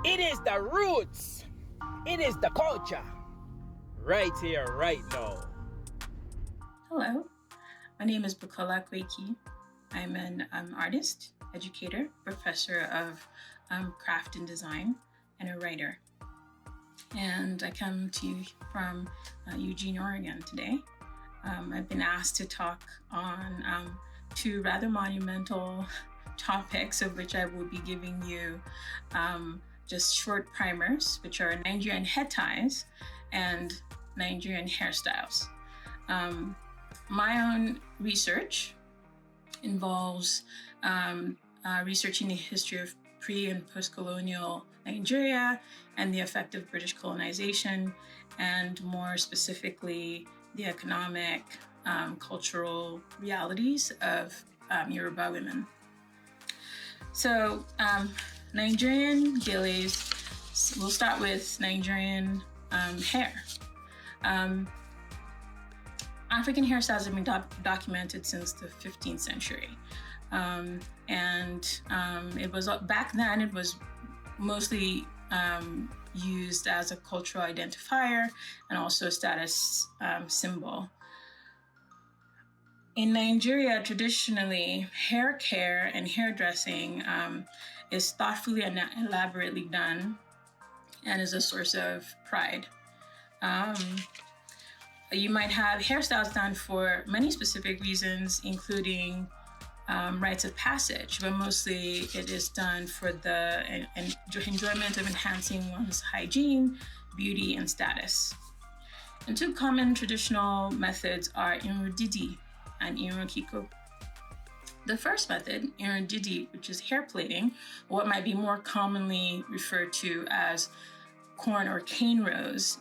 It is the roots. It is the culture. Right here, right now. Hello, my name is Bukola Koiki. I'm an artist, educator, professor of craft and design, and a writer. And I come to you from Eugene, Oregon today. I've been asked to talk on two rather monumental topics, of which I will be giving you just short primers, which are Nigerian head ties and Nigerian hairstyles. My own research involves researching the history of pre- and post-colonial Nigeria and the effect of British colonization, and more specifically, the economic, cultural realities of Yoruba women. So, Nigerian geles, we'll start with Nigerian hair. African hairstyles have been documented since the 15th century. It was back then, it was mostly used as a cultural identifier and also a status symbol. In Nigeria, traditionally, hair care and hairdressing is thoughtfully and elaborately done and is a source of pride. You might have hairstyles done for many specific reasons, including rites of passage, but mostly it is done for the enjoyment of enhancing one's hygiene, beauty, and status. And two common traditional methods are irudidi and irokiko. The first method, irudidi, which is hair plaiting, what might be more commonly referred to as corn or cane rows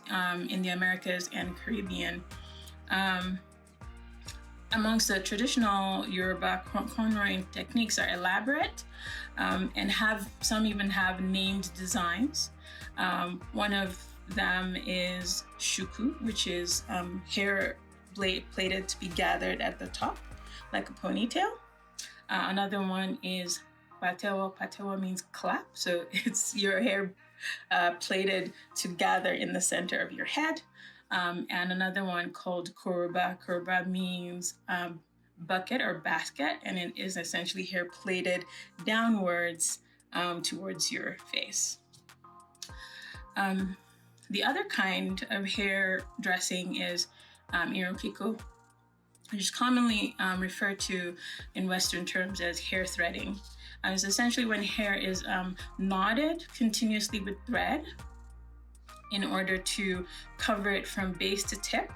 in the Americas and Caribbean. Amongst the traditional Yoruba cornrowing techniques are elaborate and some even have named designs. One of them is shuku, which is hair plaited to be gathered at the top, like a ponytail. Another one is patewo. Patewo means clap, so it's your hair plaited to gather in the center of your head. And another one called koroba. Koroba means bucket or basket, and it is essentially hair plaited downwards towards your face. The other kind of hair dressing is irokiko, which is commonly referred to in Western terms as hair threading. It's essentially when hair is knotted continuously with thread in order to cover it from base to tip.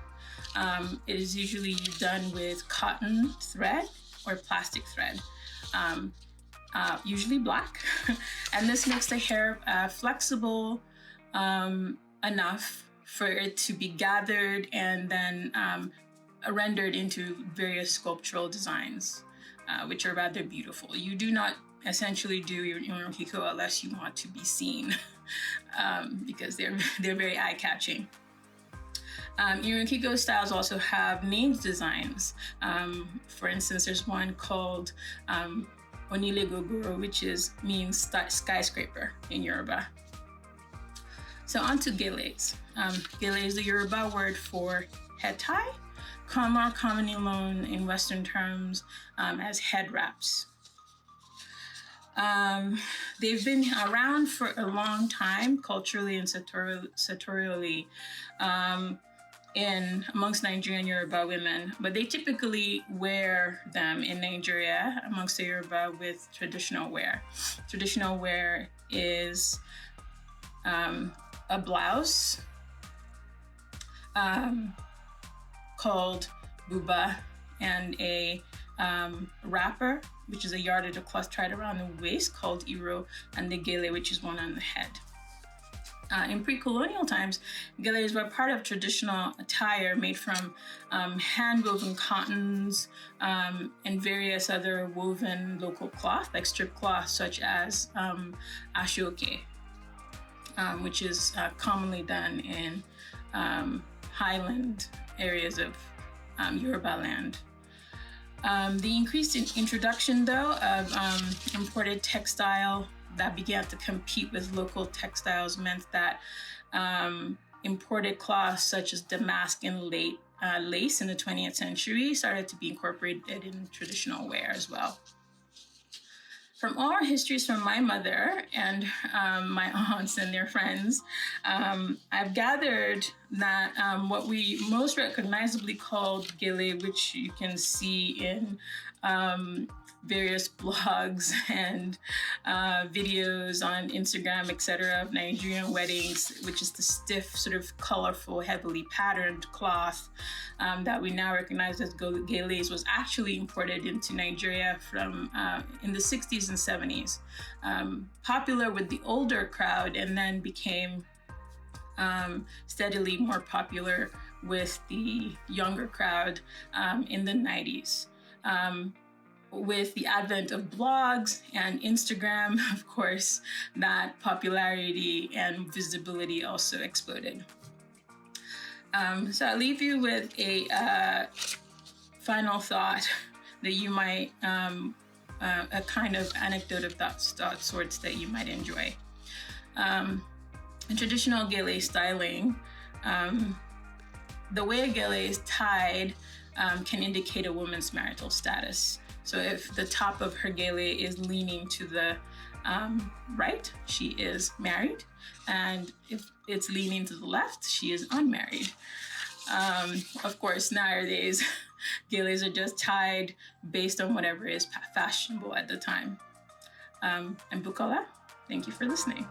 It is usually done with cotton thread or plastic thread, usually black. And this makes the hair flexible enough for it to be gathered and then rendered into various sculptural designs, which are rather beautiful. You do not essentially do your irokiko unless you want to be seen, because they're very eye-catching. Irokiko styles also have named designs. For instance, there's one called Onile Gogoro, which means skyscraper in Yoruba. So on to geles. Gele is the Yoruba word for head tie, more commonly known in Western terms as head wraps. They've been around for a long time, culturally and sartorially, amongst Nigerian Yoruba women, but they typically wear them in Nigeria amongst the Yoruba with traditional wear. Traditional wear is a blouse called buba and a wrapper, which is a yardage of cloth tied around the waist, called iro, and the gele, which is one on the head. In pre-colonial times, geles were part of traditional attire made from hand-woven cottons and various other woven local cloth, like strip cloth, such as ashoke, which is commonly done in highland areas of Yoruba land. The increased introduction, though, of imported textile that began to compete with local textiles meant that imported cloths such as damask and lace in the 20th century started to be incorporated in traditional wear as well. From all our histories from my mother and my aunts and their friends, I've gathered that what we most recognizably called gele, which you can see in various blogs and videos on Instagram, etc., of Nigerian weddings, which is the stiff, sort of colorful, heavily patterned cloth that we now recognize as geles, was actually imported into Nigeria from in the 60s and 70s. Popular with the older crowd, and then became steadily more popular with the younger crowd in the 90s. With the advent of blogs and Instagram, of course, that popularity and visibility also exploded. So I'll leave you with a final thought that you might, a kind of anecdote of that sorts that you might enjoy. In traditional gele styling, the way a gele is tied can indicate a woman's marital status. So if the top of her gele is leaning to the right, she is married. And if it's leaning to the left, she is unmarried. Of course, nowadays, geles are just tied based on whatever is fashionable at the time. I'm Bukola. Thank you for listening.